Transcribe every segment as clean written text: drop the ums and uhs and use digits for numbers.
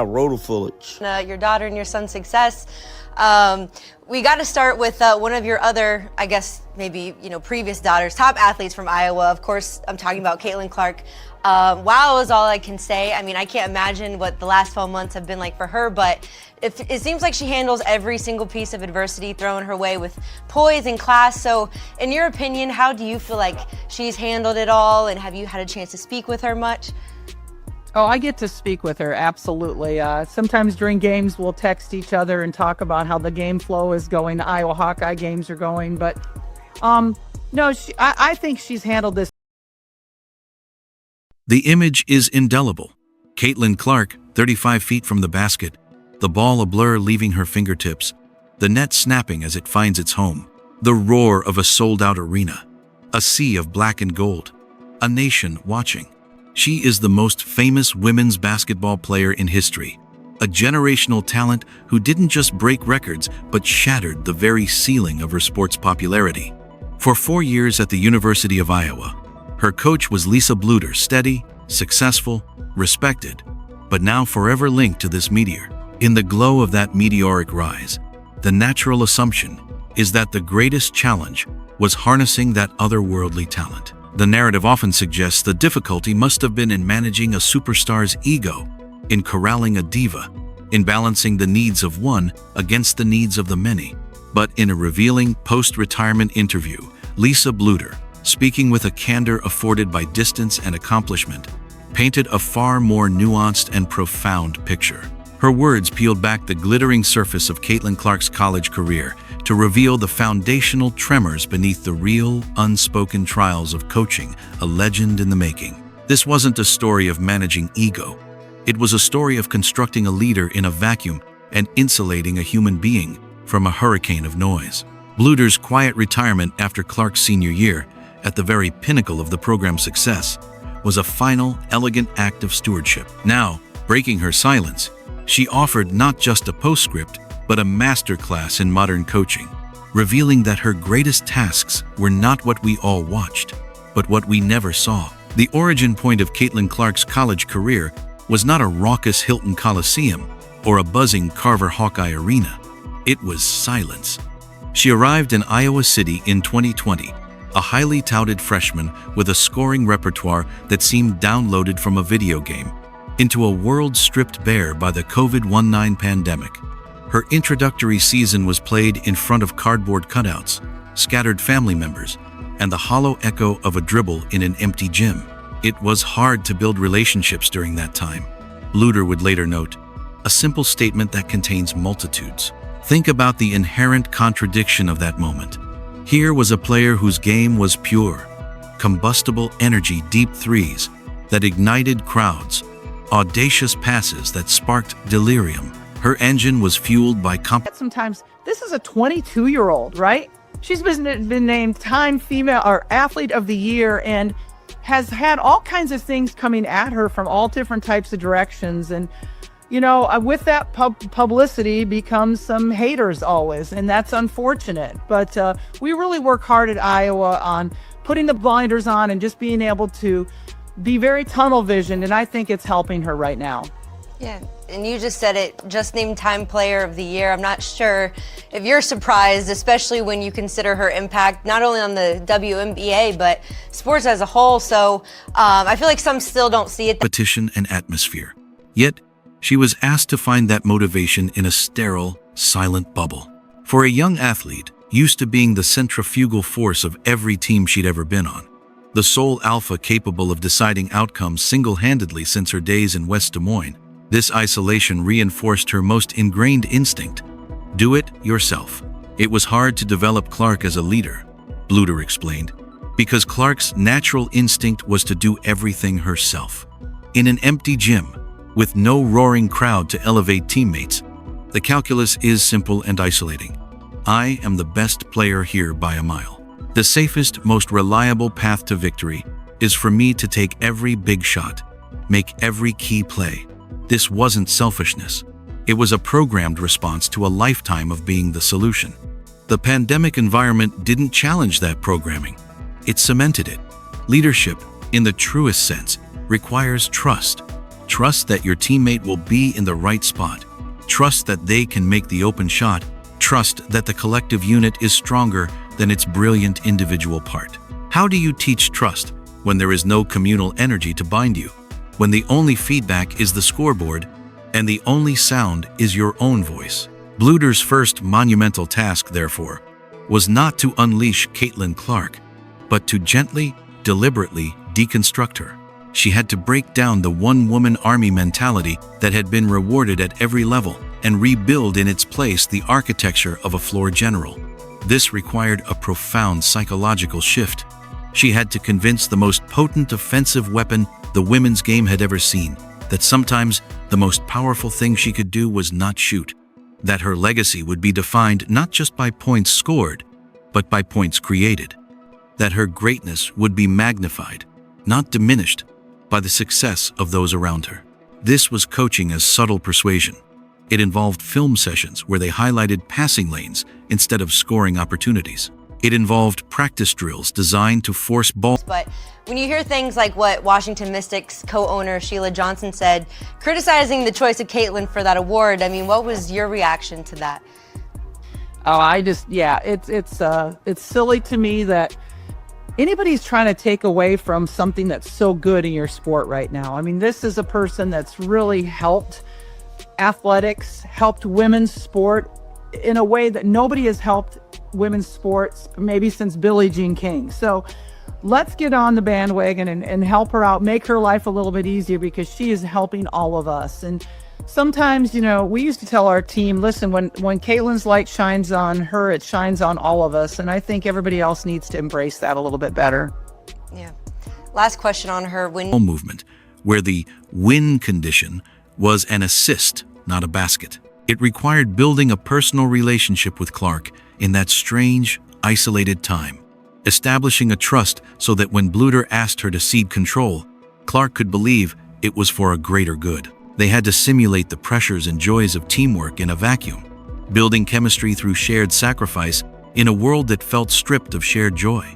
Rotor footage. Your daughter and your son's success. We got to start with one of your other, I guess, maybe, previous daughters, top athletes from Iowa. Of course, I'm talking about Caitlin Clark. Wow is all I can say. I mean, I can't imagine what the last 12 months have been like for her, but it seems like she handles every single piece of adversity thrown her way with poise and class. So in your opinion, how do you feel like she's handled it all, and have you had a chance to speak with her much? Oh, I get to speak with her, absolutely. Sometimes during games, we'll text each other and talk about how the game flow is going, the Iowa Hawkeye games are going. But no, I think she's handled this. The image is indelible. Caitlin Clark, 35 feet from the basket, the ball a blur leaving her fingertips, the net snapping as it finds its home, the roar of a sold-out arena, a sea of black and gold, a nation watching. She is the most famous women's basketball player in history, a generational talent who didn't just break records but shattered the very ceiling of her sport's popularity. For 4 years at the University of Iowa, her coach was Lisa Bluder, steady, successful, respected, but now forever linked to this meteor. In the glow of that meteoric rise, the natural assumption is that the greatest challenge was harnessing that otherworldly talent. The narrative often suggests the difficulty must have been in managing a superstar's ego, in corralling a diva, in balancing the needs of one against the needs of the many. But in a revealing post-retirement interview, Lisa Bluder, speaking with a candor afforded by distance and accomplishment, painted a far more nuanced and profound picture. Her words peeled back the glittering surface of Caitlin Clark's college career to reveal the foundational tremors beneath the real, unspoken trials of coaching a legend in the making. This wasn't a story of managing ego. It was a story of constructing a leader in a vacuum and insulating a human being from a hurricane of noise. Bluder's quiet retirement after Clark's senior year, at the very pinnacle of the program's success, was a final, elegant act of stewardship. Now, breaking her silence, she offered not just a postscript, but a masterclass in modern coaching, revealing that her greatest tasks were not what we all watched, but what we never saw. The origin point of Caitlin Clark's college career was not a raucous Hilton Coliseum or a buzzing Carver Hawkeye Arena. It was silence. She arrived in Iowa City in 2020, a highly touted freshman with a scoring repertoire that seemed downloaded from a video game, into a world stripped bare by the COVID-19 pandemic. Her introductory season was played in front of cardboard cutouts, scattered family members, and the hollow echo of a dribble in an empty gym. It was hard to build relationships during that time. Bluder would later note, a simple statement that contains multitudes. Think about the inherent contradiction of that moment. Here was a player whose game was pure, combustible energy, deep threes that ignited crowds, audacious passes that sparked delirium. Her engine was fueled by Sometimes this is a 22-year-old, right? She's been named Time Female or Athlete of the Year and has had all kinds of things coming at her from all different types of directions. And, with that publicity becomes some haters always, and that's unfortunate. But we really work hard at Iowa on putting the blinders on and just being able to be very tunnel visioned, and I think it's helping her right now. Yeah, and you just said it, just named Time Player of the Year. I'm not sure if you're surprised, especially when you consider her impact not only on the WNBA, but sports as a whole. So I feel like some still don't see it. Competition and atmosphere. Yet, she was asked to find that motivation in a sterile, silent bubble. For a young athlete, used to being the centrifugal force of every team she'd ever been on, the sole alpha capable of deciding outcomes single-handedly since her days in West Des Moines, this isolation reinforced her most ingrained instinct: do it yourself. It was hard to develop Clark as a leader, Bluder explained, because Clark's natural instinct was to do everything herself. In an empty gym, with no roaring crowd to elevate teammates, the calculus is simple and isolating. I am the best player here by a mile. The safest, most reliable path to victory is for me to take every big shot, make every key play. This wasn't selfishness. It was a programmed response to a lifetime of being the solution. The pandemic environment didn't challenge that programming. It cemented it. Leadership, in the truest sense, requires trust. Trust that your teammate will be in the right spot. Trust that they can make the open shot. Trust that the collective unit is stronger than its brilliant individual part. How do you teach trust when there is no communal energy to bind you? When the only feedback is the scoreboard and the only sound is your own voice? Bluder's first monumental task, therefore, was not to unleash Caitlin Clark, but to gently, deliberately deconstruct her. She had to break down the one-woman army mentality that had been rewarded at every level and rebuild in its place the architecture of a floor general. This required a profound psychological shift. She had to convince the most potent offensive weapon the women's game had ever seen that sometimes the most powerful thing she could do was not shoot, that her legacy would be defined not just by points scored, but by points created, that her greatness would be magnified, not diminished, by the success of those around her. This was coaching as subtle persuasion. It involved film sessions where they highlighted passing lanes instead of scoring opportunities. It involved practice drills designed to force balls. But when you hear things like what Washington Mystics co-owner Sheila Johnson said, criticizing the choice of Caitlin for that award, I mean, what was your reaction to that? Oh, it's silly to me that anybody's trying to take away from something that's so good in your sport right now. I mean, this is a person that's really helped athletics, helped women's sport in a way that nobody has helped women's sports maybe since Billie Jean King. So let's get on the bandwagon and help her out, make her life a little bit easier, because she is helping all of us. And sometimes, you know, we used to tell our team, listen, when Caitlin's light shines on her, it shines on all of us. And I think everybody else needs to embrace that a little bit better. Yeah. Last question on her movement, where the win condition was an assist, not a basket. It required building a personal relationship with Clark in that strange, isolated time, establishing a trust so that when Bluder asked her to cede control, Clark could believe it was for a greater good. They had to simulate the pressures and joys of teamwork in a vacuum, building chemistry through shared sacrifice in a world that felt stripped of shared joy.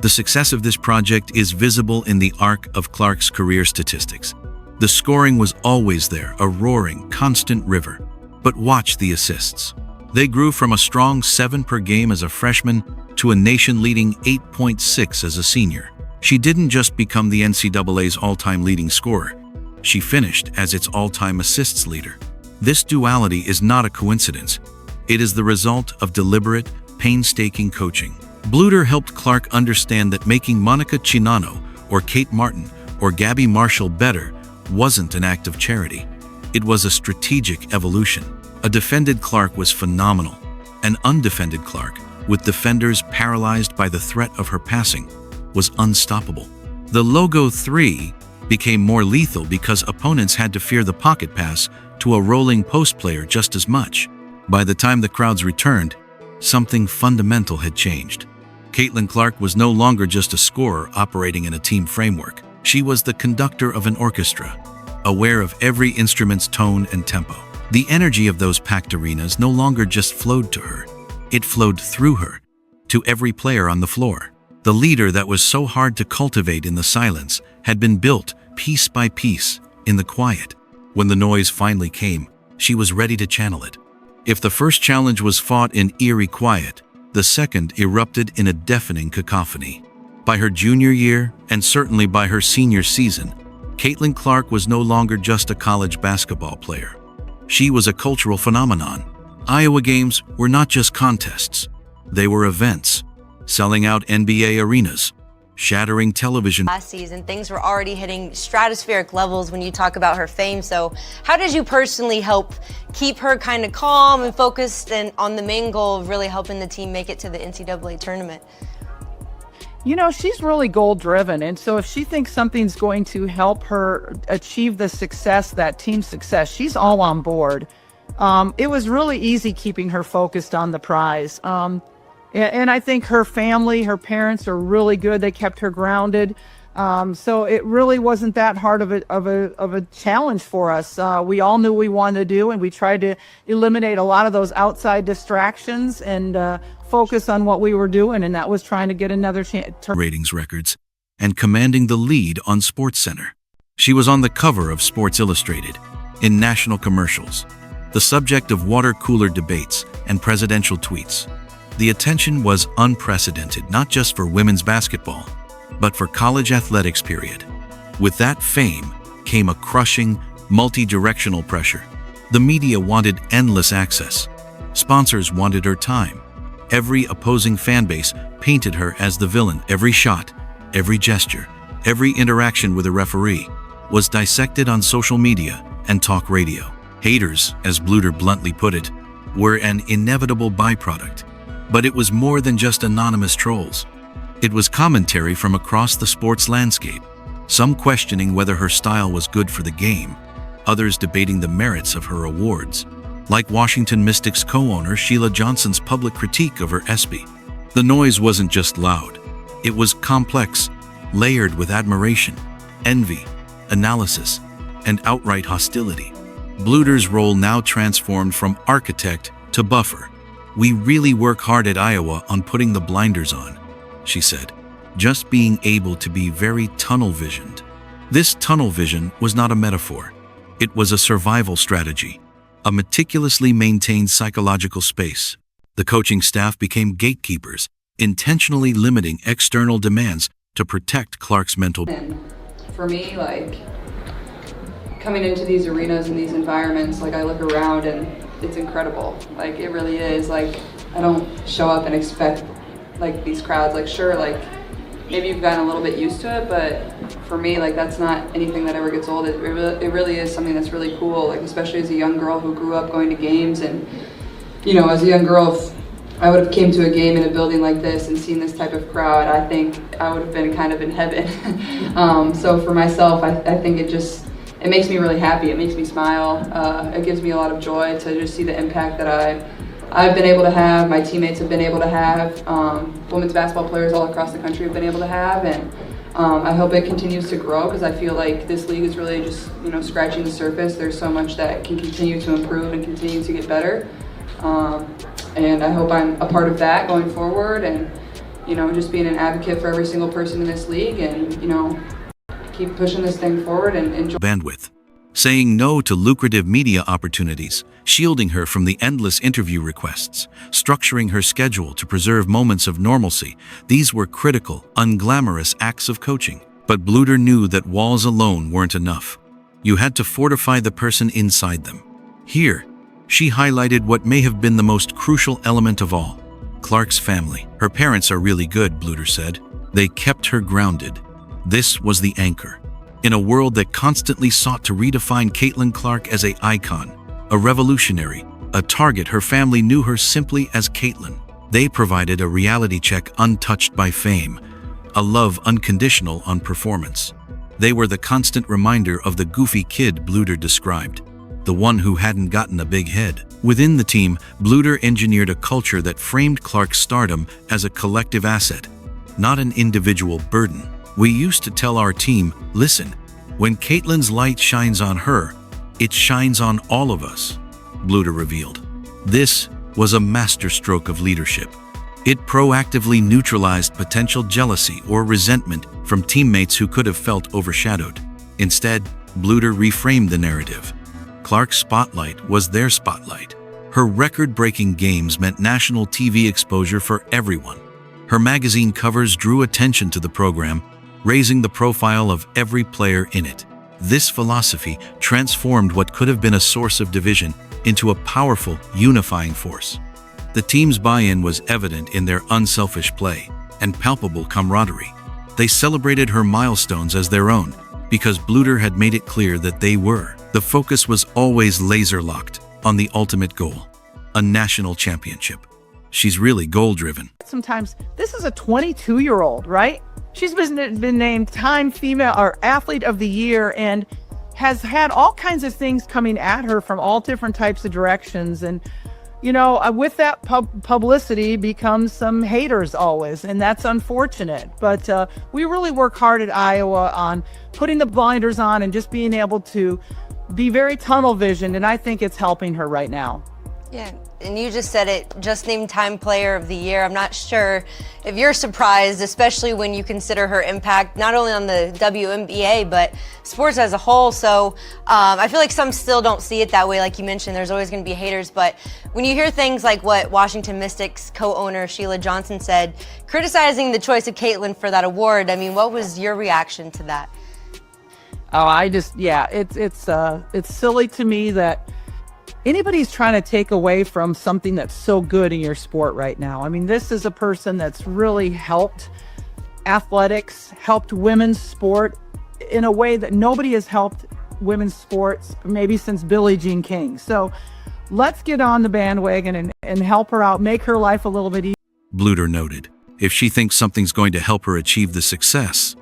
The success of this project is visible in the arc of Clark's career statistics. The scoring was always there, a roaring, constant river. But watch the assists. They grew from a strong 7 per game as a freshman to a nation-leading 8.6 as a senior. She didn't just become the NCAA's all-time leading scorer. She finished as its all-time assists leader. This duality is not a coincidence. It is the result of deliberate, painstaking coaching. Bluder helped Clark understand that making Monica Chinano or Kate Martin or Gabby Marshall better wasn't an act of charity. It was a strategic evolution. A defended Clark was phenomenal. An undefended Clark, with defenders paralyzed by the threat of her passing, was unstoppable. The Logo 3 became more lethal because opponents had to fear the pocket pass to a rolling post player just as much. By the time the crowds returned, something fundamental had changed. Caitlin Clark was no longer just a scorer operating in a team framework. She was the conductor of an orchestra, aware of every instrument's tone and tempo. The energy of those packed arenas no longer just flowed to her. It flowed through her, to every player on the floor. The leader that was so hard to cultivate in the silence had been built, piece by piece, in the quiet. When the noise finally came, she was ready to channel it. If the first challenge was fought in eerie quiet, the second erupted in a deafening cacophony. By her junior year, and certainly by her senior season, Caitlin Clark was no longer just a college basketball player. She was a cultural phenomenon. Iowa games were not just contests. They were events, selling out NBA arenas, shattering television. Last season, things were already hitting stratospheric levels when you talk about her fame. So how did you personally help keep her kind of calm and focused and on the main goal of really helping the team make it to the NCAA tournament? You know, she's really goal-driven, and so if she thinks something's going to help her achieve the success, that team success, she's all on board. It was really easy keeping her focused on the prize. And I think her family, her parents are really good. They kept her grounded. So it really wasn't that hard of a challenge for us. We all knew what we wanted to do, and we tried to eliminate a lot of those outside distractions and focus on what we were doing, and that was trying to get another chance. Ratings records and commanding the lead on SportsCenter. She was on the cover of Sports Illustrated, in national commercials, the subject of water cooler debates and presidential tweets. The attention was unprecedented, not just for women's basketball, but for college athletics, period. With that fame came a crushing, multi-directional pressure. The media wanted endless access. Sponsors wanted her time. Every opposing fan base painted her as the villain. Every shot, every gesture, every interaction with a referee was dissected on social media and talk radio. Haters, as Bluder bluntly put it, were an inevitable byproduct. But it was more than just anonymous trolls. It was commentary from across the sports landscape, some questioning whether her style was good for the game, others debating the merits of her awards, like Washington Mystics co-owner Sheila Johnson's public critique of her ESPY. The noise wasn't just loud. It was complex, layered with admiration, envy, analysis, and outright hostility. Bluder's role now transformed from architect to buffer. "We really work hard at Iowa on putting the blinders on," she said, just being able to be very tunnel-visioned. This tunnel vision was not a metaphor. It was a survival strategy, a meticulously maintained psychological space. The coaching staff became gatekeepers, intentionally limiting external demands to protect Clark's mental. And for me, like, coming into these arenas and these environments, like, I look around and it's incredible. Like, it really is. Like, I don't show up and expect, like, these crowds. Like, sure, like, maybe you've gotten a little bit used to it, but for me, like, that's not anything that ever gets old. It really is something that's really cool, like, especially as a young girl who grew up going to games. And, you know, as a young girl, if I would have came to a game in a building like this and seen this type of crowd, I think I would have been kind of in heaven. So for myself, I think it makes me really happy. It makes me smile. It gives me a lot of joy to just see the impact that I've been able to have, my teammates have been able to have, women's basketball players all across the country have been able to have, and I hope it continues to grow, because I feel like this league is really just, you know, scratching the surface. There's so much that can continue to improve and continue to get better, and I hope I'm a part of that going forward, and, you know, just being an advocate for every single person in this league, and, you know, keep pushing this thing forward and enjoy bandwidth, saying no to lucrative media opportunities, shielding her from the endless interview requests, structuring her schedule to preserve moments of normalcy. These were critical, unglamorous acts of coaching. But Bluder knew that walls alone weren't enough. You had to fortify the person inside them. Here, she highlighted what may have been the most crucial element of all: Clark's family. Her parents are really good, Bluder said. They kept her grounded. This was the anchor. In a world that constantly sought to redefine Caitlin Clark as an icon, a revolutionary, a target, her family knew her simply as Caitlin. They provided a reality check untouched by fame, a love unconditional on performance. They were the constant reminder of the goofy kid Bluder described, the one who hadn't gotten a big head. Within the team, Bluder engineered a culture that framed Clark's stardom as a collective asset, not an individual burden. "We used to tell our team, listen, when Caitlin's light shines on her, it shines on all of us," Bluder revealed. This was a masterstroke of leadership. It proactively neutralized potential jealousy or resentment from teammates who could have felt overshadowed. Instead, Bluder reframed the narrative. Clark's spotlight was their spotlight. Her record-breaking games meant national TV exposure for everyone. Her magazine covers drew attention to the program, raising the profile of every player in it. This philosophy transformed what could have been a source of division into a powerful, unifying force. The team's buy-in was evident in their unselfish play and palpable camaraderie. They celebrated her milestones as their own, because Bluder had made it clear that they were. The focus was always laser-locked on the ultimate goal: a national championship. She's really goal-driven. Sometimes this is a 22-year-old, right? She's been named Time Female or Athlete of the Year and has had all kinds of things coming at her from all different types of directions. And, you know, with that publicity becomes some haters always, and that's unfortunate. But we really work hard at Iowa on putting the blinders on and just being able to be very tunnel visioned, and I think it's helping her right now. Yeah, and you just said it, just named Time Player of the Year. I'm not sure if you're surprised, especially when you consider her impact not only on the WNBA, but sports as a whole. So I feel like some still don't see it that way. Like you mentioned, there's always going to be haters. But when you hear things like what Washington Mystics co-owner Sheila Johnson said, criticizing the choice of Caitlin for that award, I mean, what was your reaction to that? Oh, it's silly to me that anybody's trying to take away from something that's so good in your sport right now. I mean, this is a person that's really helped athletics, helped women's sport in a way that nobody has helped women's sports maybe since Billie Jean King. So let's get on the bandwagon and help her out, make her life a little bit easier. Bluder noted, if she thinks something's going to help her achieve the success,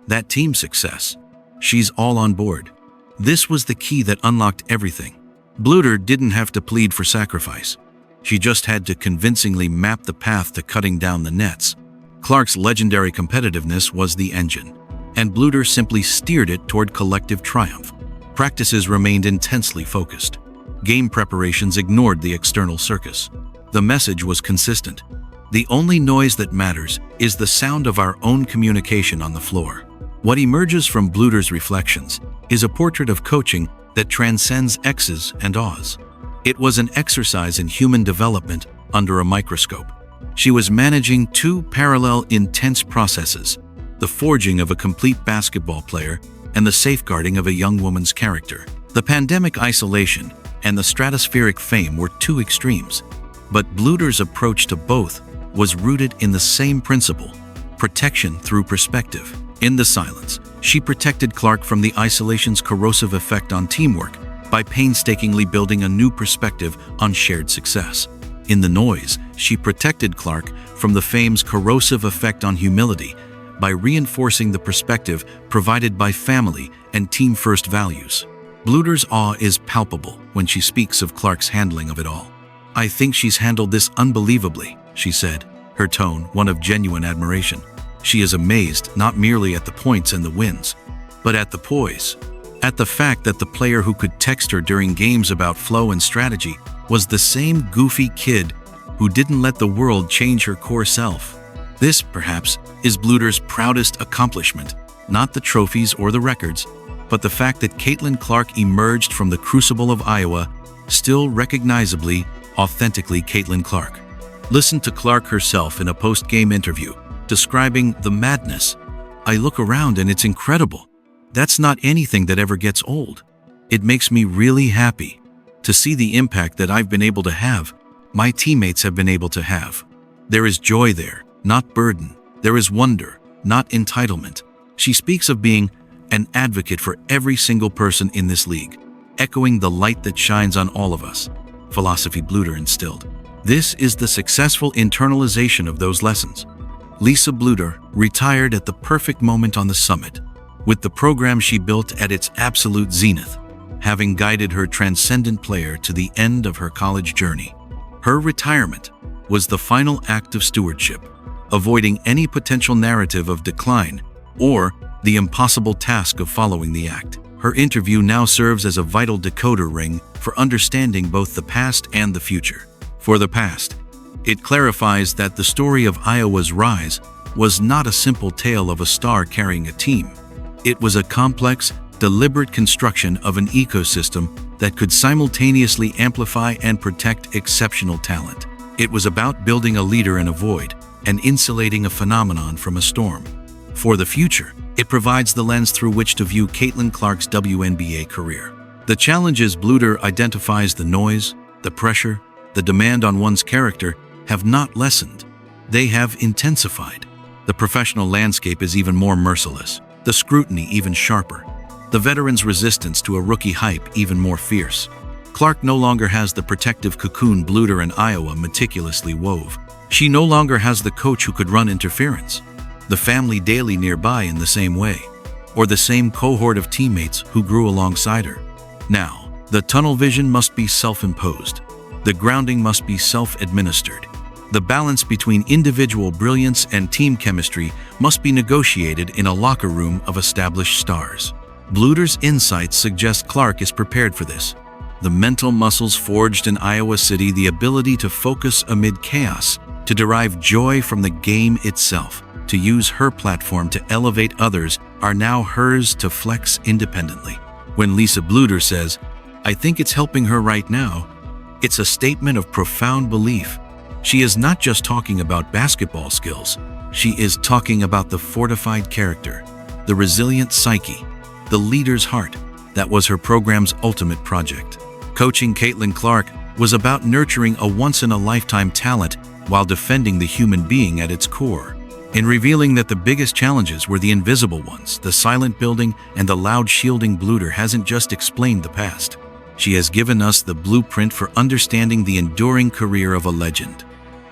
that team success, she's all on board. This was the key that unlocked everything. Bluder didn't have to plead for sacrifice. She just had to convincingly map the path to cutting down the nets. Clark's legendary competitiveness was the engine, and Bluder simply steered it toward collective triumph. Practices remained intensely focused. Game preparations ignored the external circus. The message was consistent. The only noise that matters is the sound of our own communication on the floor. What emerges from Bluder's reflections is a portrait of coaching that transcends X's and O's. It was an exercise in human development under a microscope. She was managing two parallel intense processes, the forging of a complete basketball player and the safeguarding of a young woman's character. The pandemic isolation and the stratospheric fame were two extremes, but Bluder's approach to both was rooted in the same principle: protection through perspective. In the silence, she protected Clark from the isolation's corrosive effect on teamwork by painstakingly building a new perspective on shared success. In the noise, she protected Clark from the fame's corrosive effect on humility by reinforcing the perspective provided by family and team-first values. Bluder's awe is palpable when she speaks of Clark's handling of it all. "I think she's handled this unbelievably," she said, her tone one of genuine admiration. She is amazed not merely at the points and the wins, but at the poise, at the fact that the player who could text her during games about flow and strategy was the same goofy kid who didn't let the world change her core self. This, perhaps, is Bluder's proudest accomplishment, not the trophies or the records, but the fact that Caitlin Clark emerged from the crucible of Iowa still recognizably, authentically Caitlin Clark. Listen to Clark herself in a post-game interview, describing the madness. "I look around and it's incredible. That's not anything that ever gets old. It makes me really happy to see the impact that I've been able to have, my teammates have been able to have. There is joy there, not burden. There is wonder, not entitlement." She speaks of being an advocate for every single person in this league, echoing the light that shines on all of us, philosophy Bluder instilled. This is the successful internalization of those lessons. Lisa Bluder retired at the perfect moment on the summit, with the program she built at its absolute zenith, having guided her transcendent player to the end of her college journey. Her retirement was the final act of stewardship, avoiding any potential narrative of decline or the impossible task of following the act. Her interview now serves as a vital decoder ring for understanding both the past and the future. For the past, it clarifies that the story of Iowa's rise was not a simple tale of a star carrying a team. It was a complex, deliberate construction of an ecosystem that could simultaneously amplify and protect exceptional talent. It was about building a leader in a void and insulating a phenomenon from a storm. For the future, it provides the lens through which to view Caitlin Clark's WNBA career. The challenges Bluder identifies: the noise, the pressure, the demand on one's character have not lessened. They have intensified. The professional landscape is even more merciless, the scrutiny even sharper, the veteran's resistance to a rookie hype even more fierce. Clark no longer has the protective cocoon Bluder and Iowa meticulously wove. She no longer has the coach who could run interference, the family daily nearby in the same way, or the same cohort of teammates who grew alongside her. Now, the tunnel vision must be self-imposed. The grounding must be self-administered. The balance between individual brilliance and team chemistry must be negotiated in a locker room of established stars. Bluder's insights suggest Clark is prepared for this. the mental muscles forged in Iowa City, the ability to focus amid chaos, to derive joy from the game itself, to use her platform to elevate others, are now hers to flex independently. When Lisa Bluder says, "I think it's helping her right now," it's a statement of profound belief. She is not just talking about basketball skills. She is talking about the fortified character, the resilient psyche, the leader's heart. That was her program's ultimate project. Coaching Caitlin Clark was about nurturing a once-in-a-lifetime talent while defending the human being at its core. In revealing that the biggest challenges were the invisible ones, the silent building and the loud shielding, Bluder hasn't just explained the past. She has given us the blueprint for understanding the enduring career of a legend.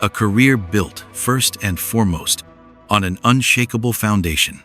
A career built, first and foremost, on an unshakable foundation.